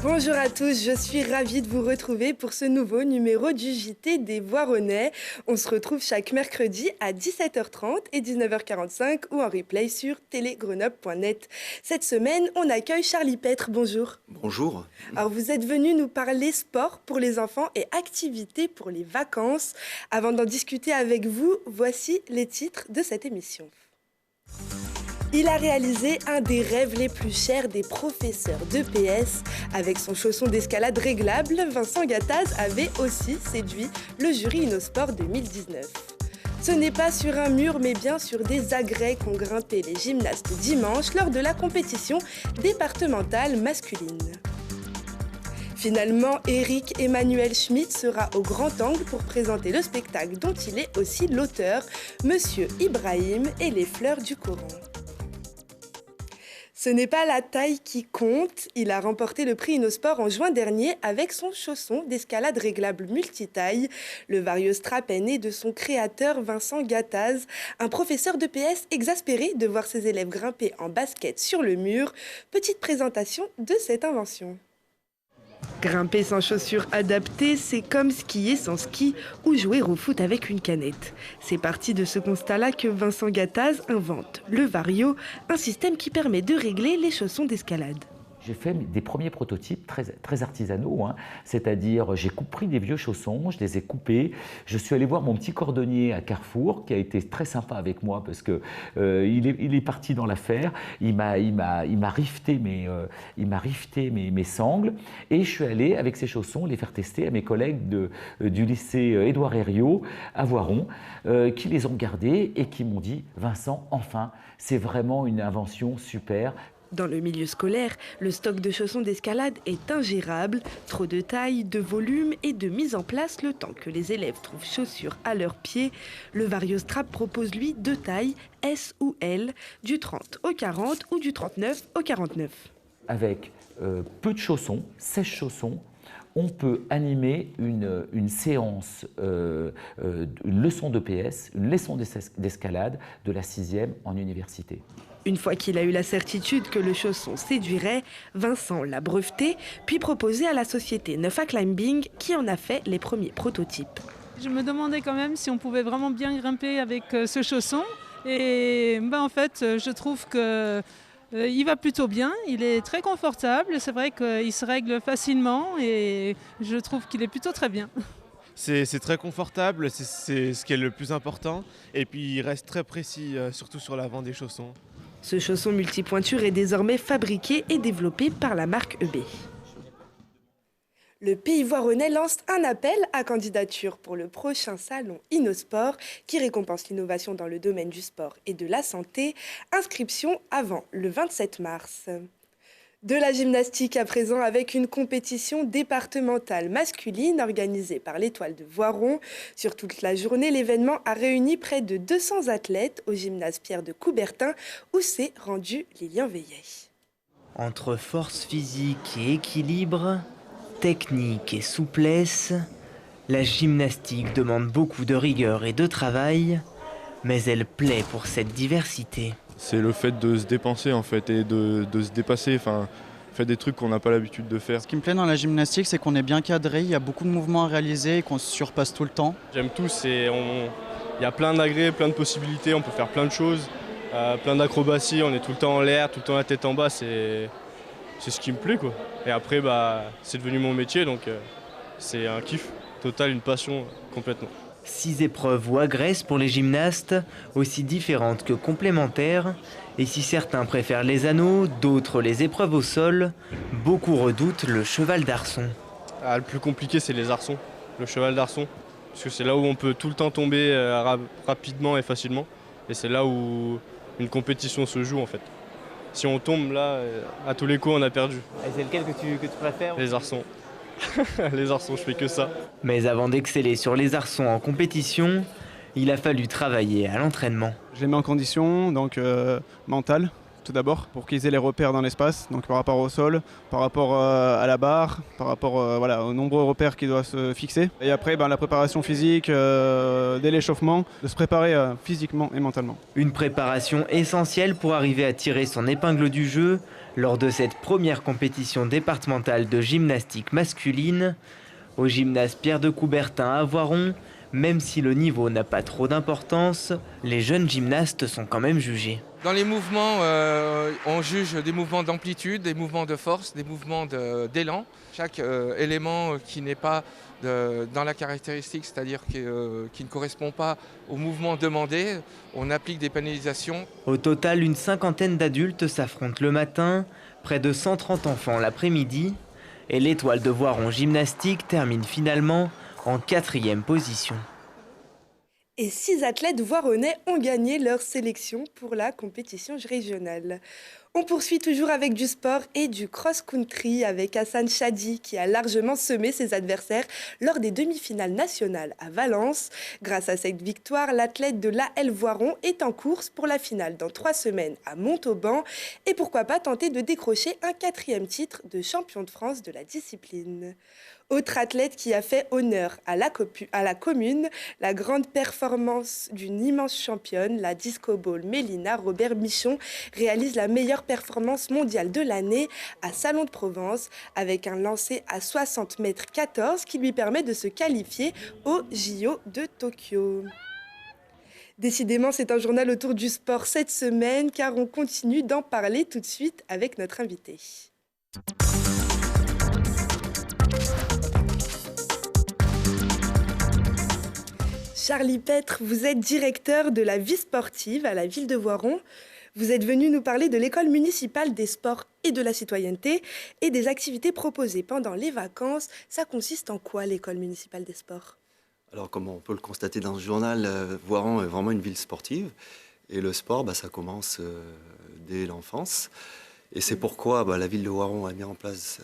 Bonjour à tous, je suis ravie de vous retrouver pour ce nouveau numéro du JT des Voironnais. On se retrouve chaque mercredi à 17h30 et 19h45 ou en replay sur télégrenoble.net. Cette semaine, on accueille Charlie Petre. Bonjour. Bonjour. Alors vous êtes venu nous parler sport pour les enfants et activités pour les vacances. Avant d'en discuter avec vous, voici les titres de cette émission. Il a réalisé un des rêves les plus chers des professeurs d'EPS. Avec son chausson d'escalade réglable, Vincent Gattaz avait aussi séduit le jury Innosport 2019. Ce n'est pas sur un mur, mais bien sur des agrès qu'ont grimpé les gymnastes dimanche lors de la compétition départementale masculine. Finalement, Eric Emmanuel Schmitt sera au grand angle pour présenter le spectacle dont il est aussi l'auteur, Monsieur Ibrahim et les fleurs du Coran. Ce n'est pas la taille qui compte. Il a remporté le prix Innosport en juin dernier avec son chausson d'escalade réglable multitaille. Le Variostrap est né de son créateur Vincent Gattaz, un professeur d'EPS exaspéré de voir ses élèves grimper en basket sur le mur. Petite présentation de cette invention. Grimper sans chaussures adaptées, c'est comme skier sans ski ou jouer au foot avec une canette. C'est parti de ce constat-là que Vincent Gattaz invente le Vario, un système qui permet de régler les chaussons d'escalade. J'ai fait des premiers prototypes très artisanaux, c'est-à-dire j'ai pris des vieux chaussons, je les ai coupés, je suis allé voir mon petit cordonnier à Carrefour qui a été très sympa avec moi parce que il est parti dans l'affaire, il m'a rifté mes sangles et je suis allé avec ces chaussons les faire tester à mes collègues du lycée Édouard Herriot à Voiron qui les ont gardés et qui m'ont dit « Vincent, enfin, c'est vraiment une invention super ». Dans le milieu scolaire, le stock de chaussons d'escalade est ingérable. Trop de taille, de volume et de mise en place le temps que les élèves trouvent chaussures à leurs pieds. Le Variostrap propose lui deux tailles, S ou L, du 30 au 40 ou du 39 au 49. Avec peu de chaussons, 16 chaussons, on peut animer une séance, une leçon d'EPS, une leçon d'escalade de la 6e en université. Une fois qu'il a eu la certitude que le chausson séduirait, Vincent l'a breveté, puis proposé à la société Neufa Climbing qui en a fait les premiers prototypes. Je me demandais quand même si on pouvait vraiment bien grimper avec ce chausson. Et en fait, je trouve qu'il va plutôt bien, il est très confortable, c'est vrai qu'il se règle facilement et je trouve qu'il est plutôt très bien. C'est très confortable, c'est ce qui est le plus important. Et puis il reste très précis, surtout sur l'avant des chaussons. Ce chausson multipointure est désormais fabriqué et développé par la marque EB. Le Pays Voironnais lance un appel à candidature pour le prochain salon Innosport qui récompense l'innovation dans le domaine du sport et de la santé. Inscription avant le 27 mars. De la gymnastique à présent avec une compétition départementale masculine organisée par l'Étoile de Voiron. Sur toute la journée, l'événement a réuni près de 200 athlètes au gymnase Pierre de Coubertin où s'est rendu Lilian Veillet. Entre force physique et équilibre, technique et souplesse, la gymnastique demande beaucoup de rigueur et de travail, mais elle plaît pour cette diversité. C'est le fait de se dépenser en fait et de se dépasser, faire des trucs qu'on n'a pas l'habitude de faire. Ce qui me plaît dans la gymnastique, c'est qu'on est bien cadré, il y a beaucoup de mouvements à réaliser et qu'on se surpasse tout le temps. J'aime tout, il y a plein d'agrès, plein de possibilités, on peut faire plein de choses, plein d'acrobaties, on est tout le temps en l'air, tout le temps la tête en bas, c'est ce qui me plaît quoi. Et après c'est devenu mon métier donc c'est un kiff total, une passion complètement. 6 épreuves ou agresses pour les gymnastes, aussi différentes que complémentaires. Et si certains préfèrent les anneaux, d'autres les épreuves au sol, beaucoup redoutent le cheval d'arçon. Le plus compliqué, c'est les arçons, le cheval d'arçon. Parce que c'est là où on peut tout le temps tomber rapidement et facilement. Et c'est là où une compétition se joue en fait. Si on tombe là, à tous les coups, on a perdu. Et c'est lequel que tu préfères ? Les arçons. Les arçons, je fais que ça. Mais avant d'exceller sur les arçons en compétition, il a fallu travailler à l'entraînement. Je les mets en condition, donc mentale, tout d'abord, pour qu'ils aient les repères dans l'espace, donc par rapport au sol, par rapport à la barre, par rapport voilà, aux nombreux repères qui doivent se fixer. Et après, la préparation physique, dès l'échauffement, de se préparer physiquement et mentalement. Une préparation essentielle pour arriver à tirer son épingle du jeu lors de cette première compétition départementale de gymnastique masculine. Au gymnase Pierre de Coubertin à Voiron, même si le niveau n'a pas trop d'importance, les jeunes gymnastes sont quand même jugés. Dans les mouvements, on juge des mouvements d'amplitude, des mouvements de force, des mouvements d'élan. Chaque élément qui n'est pas dans la caractéristique, c'est-à-dire qui ne correspond pas au mouvement demandé, on applique des pénalisations. Au total, une cinquantaine d'adultes s'affrontent le matin, près de 130 enfants l'après-midi, et l'étoile de Voiron Gymnastique termine finalement en 4e position. Et 6 athlètes voironnais ont gagné leur sélection pour la compétition régionale. On poursuit toujours avec du sport et du cross-country avec Hassan Chadi qui a largement semé ses adversaires lors des demi-finales nationales à Valence. Grâce à cette victoire, l'athlète de l'AL Voiron est en course pour la finale dans 3 semaines à Montauban. Et pourquoi pas tenter de décrocher un 4e titre de champion de France de la discipline. Autre athlète qui a fait honneur à la commune, la grande performance d'une immense championne, la disco ball Mélina Robert Michon, réalise la meilleure performance mondiale de l'année à Salon de Provence avec un lancer à 60 mètres 14 qui lui permet de se qualifier au JO de Tokyo. Décidément, c'est un journal autour du sport cette semaine car on continue d'en parler tout de suite avec notre invité. Charlie Petre, vous êtes directeur de la vie sportive à la ville de Voiron. Vous êtes venu nous parler de l'école municipale des sports et de la citoyenneté et des activités proposées pendant les vacances. Ça consiste en quoi l'école municipale des sports ? Alors comme on peut le constater dans ce journal, Voiron est vraiment une ville sportive. Et le sport, ça commence dès l'enfance. Et c'est pourquoi la ville de Voiron a mis en place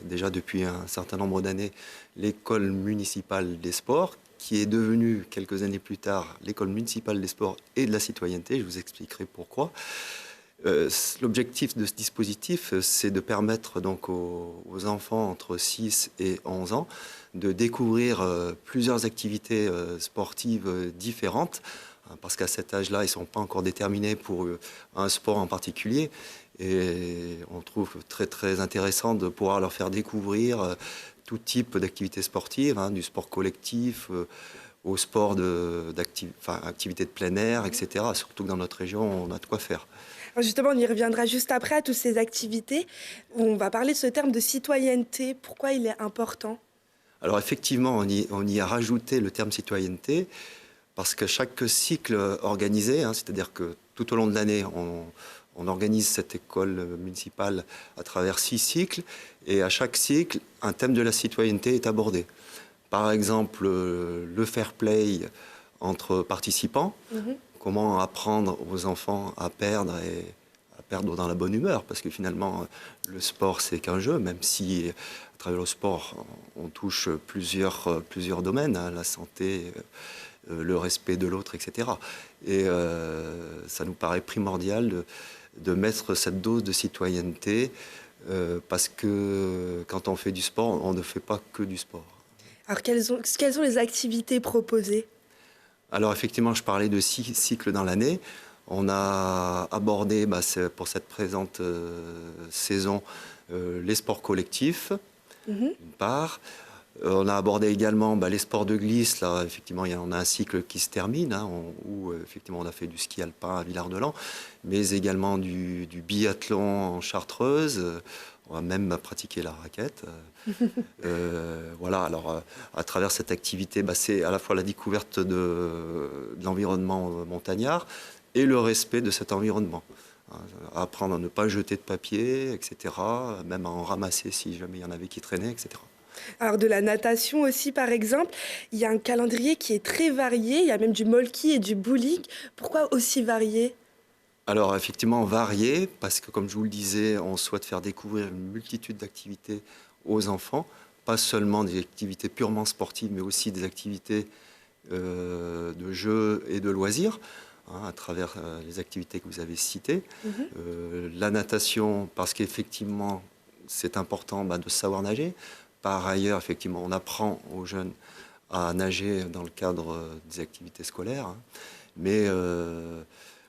déjà depuis un certain nombre d'années l'école municipale des sports, qui est devenue quelques années plus tard l'école municipale des sports et de la citoyenneté. Je vous expliquerai pourquoi. L'objectif de ce dispositif, c'est de permettre donc aux enfants entre 6 et 11 ans de découvrir plusieurs activités sportives différentes, parce qu'à cet âge-là, ils ne sont pas encore déterminés pour un sport en particulier. Et on trouve très, très intéressant de pouvoir leur faire découvrir tout type d'activités sportives, du sport collectif au sport activités de plein air, etc. Surtout que dans notre région, on a de quoi faire. Alors justement, on y reviendra juste après à toutes ces activités. On va parler de ce terme de citoyenneté. Pourquoi il est important ? Alors effectivement, on y a rajouté le terme citoyenneté parce que chaque cycle organisé, c'est-à-dire que tout au long de l'année, on organise cette école municipale à travers 6 cycles et à chaque cycle, un thème de la citoyenneté est abordé. Par exemple, le fair play entre participants, comment apprendre aux enfants à perdre et à perdre dans la bonne humeur, parce que finalement, le sport, c'est qu'un jeu, même si à travers le sport, on touche plusieurs domaines, la santé, le respect de l'autre, etc. Et ça nous paraît primordial de mettre cette dose de citoyenneté parce que quand on fait du sport, on ne fait pas que du sport. Alors, quelles sont les activités proposées ? Alors, effectivement, je parlais de 6 cycles dans l'année. On a abordé, pour cette présente saison, les sports collectifs, d'une part. On a abordé également les sports de glisse. Là, effectivement, on a un cycle qui se termine, où effectivement, on a fait du ski alpin à Villard-de-Lans, mais également du biathlon en Chartreuse. On va même pratiquer la raquette. Voilà, alors à travers cette activité, c'est à la fois la découverte de l'environnement montagnard et le respect de cet environnement. Apprendre à ne pas jeter de papier, etc., même à en ramasser si jamais il y en avait qui traînaient, etc. Alors de la natation aussi, par exemple, il y a un calendrier qui est très varié, il y a même du molki et du bowling. Pourquoi aussi varié ? Alors effectivement varié, parce que comme je vous le disais, on souhaite faire découvrir une multitude d'activités aux enfants, pas seulement des activités purement sportives, mais aussi des activités de jeux et de loisirs. à travers les activités que vous avez citées. La natation, parce qu'effectivement, c'est important de savoir nager. Par ailleurs, effectivement, on apprend aux jeunes à nager dans le cadre des activités scolaires. Mais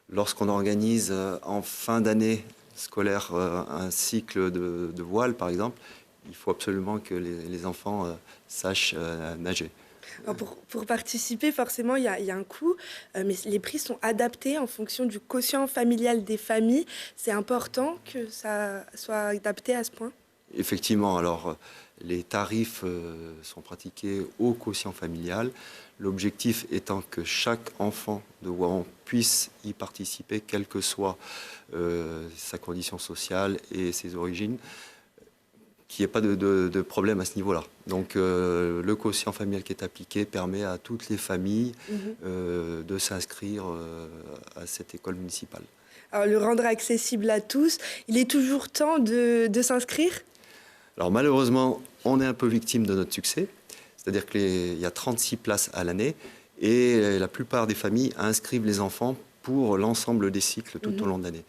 lorsqu'on organise en fin d'année scolaire un cycle de voile, par exemple, il faut absolument que les enfants sachent nager. Alors pour participer, forcément, il y a un coût, mais les prix sont adaptés en fonction du quotient familial des familles. C'est important que ça soit adapté à ce point? Effectivement, alors les tarifs sont pratiqués au quotient familial. L'objectif étant que chaque enfant de Voiron puisse y participer, quelle que soit sa condition sociale et ses origines, qu'il n'y ait pas de problème à ce niveau-là. Donc le quotient familial qui est appliqué permet à toutes les familles de s'inscrire à cette école municipale. Alors le rendre accessible à tous, il est toujours temps de s'inscrire? Alors malheureusement, on est un peu victime de notre succès. C'est-à-dire qu'il y a 36 places à l'année et la plupart des familles inscrivent les enfants pour l'ensemble des cycles tout au long de l'année.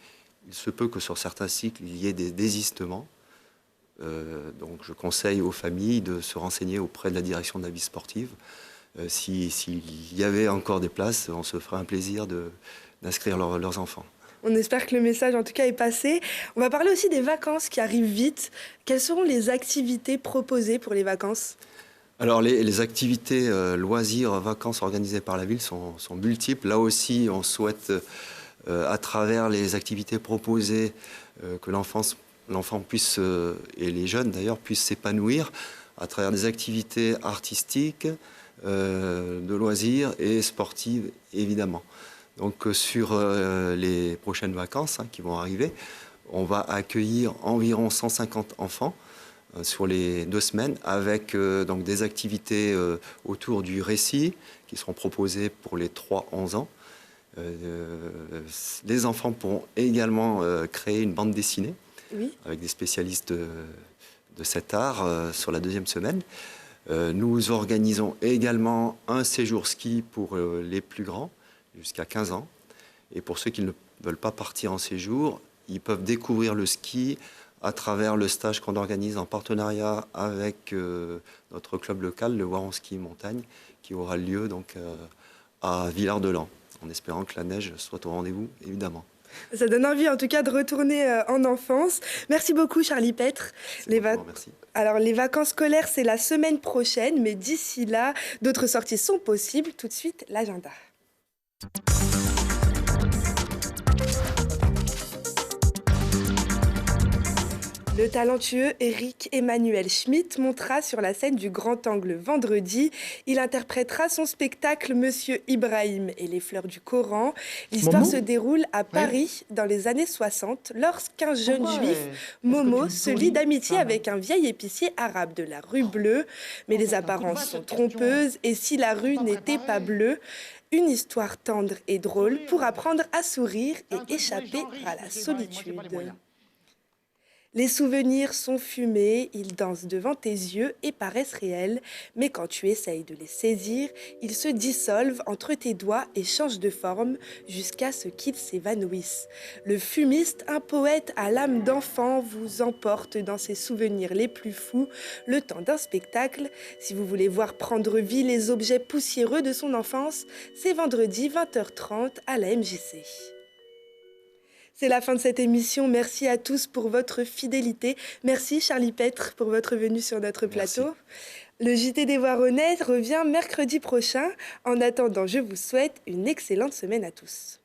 Il se peut que sur certains cycles, il y ait des désistements. Donc je conseille aux familles de se renseigner auprès de la direction de la vie sportive. S'il y avait encore des places, on se ferait un plaisir d'inscrire leurs enfants. On espère que le message, en tout cas, est passé. On va parler aussi des vacances qui arrivent vite. Quelles seront les activités proposées pour les vacances? Alors, les activités loisirs, vacances organisées par la ville sont multiples. Là aussi, on souhaite, à travers les activités proposées, que l'enfant puisse, et les jeunes d'ailleurs, puissent s'épanouir à travers des activités artistiques, de loisirs et sportives, évidemment. Donc sur les prochaines vacances qui vont arriver, on va accueillir environ 150 enfants sur les 2 semaines avec donc des activités autour du récit qui seront proposées pour les 3-11 ans. Les enfants pourront également créer une bande dessinée avec des spécialistes de cet art sur la 2e semaine. Nous organisons également un séjour ski pour les plus grands, jusqu'à 15 ans. Et pour ceux qui ne veulent pas partir en séjour, ils peuvent découvrir le ski à travers le stage qu'on organise en partenariat avec notre club local, le Voiron Ski Montagne, qui aura lieu donc à Villard-de-Lans, en espérant que la neige soit au rendez-vous, évidemment. Ça donne envie en tout cas de retourner en enfance. Merci beaucoup Charlie Petre. Merci. Alors les vacances scolaires, c'est la semaine prochaine, mais d'ici là, d'autres sorties sont possibles. Tout de suite, l'agenda. Le talentueux Eric Emmanuel Schmitt montera sur la scène du Grand Angle vendredi. Il interprétera son spectacle Monsieur Ibrahim et les fleurs du Coran. L'histoire se déroule à Paris dans les années 60 lorsqu'un jeune juif, Momo, se lie d'amitié avec un vieil épicier arabe de la rue Bleue. Mais les apparences sont trompeuses et si la rue n'était pas bleue, une histoire tendre et drôle pour apprendre à sourire et échapper à la solitude. Les souvenirs sont fumés, ils dansent devant tes yeux et paraissent réels, mais quand tu essayes de les saisir, ils se dissolvent entre tes doigts et changent de forme jusqu'à ce qu'ils s'évanouissent. Le fumiste, un poète à l'âme d'enfant, vous emporte dans ses souvenirs les plus fous, le temps d'un spectacle. Si vous voulez voir prendre vie les objets poussiéreux de son enfance, c'est vendredi 20h30 à la MJC. C'est la fin de cette émission. Merci à tous pour votre fidélité. Merci Charlie Petre pour votre venue sur notre plateau. Le JT des Voironnais revient mercredi prochain. En attendant, je vous souhaite une excellente semaine à tous.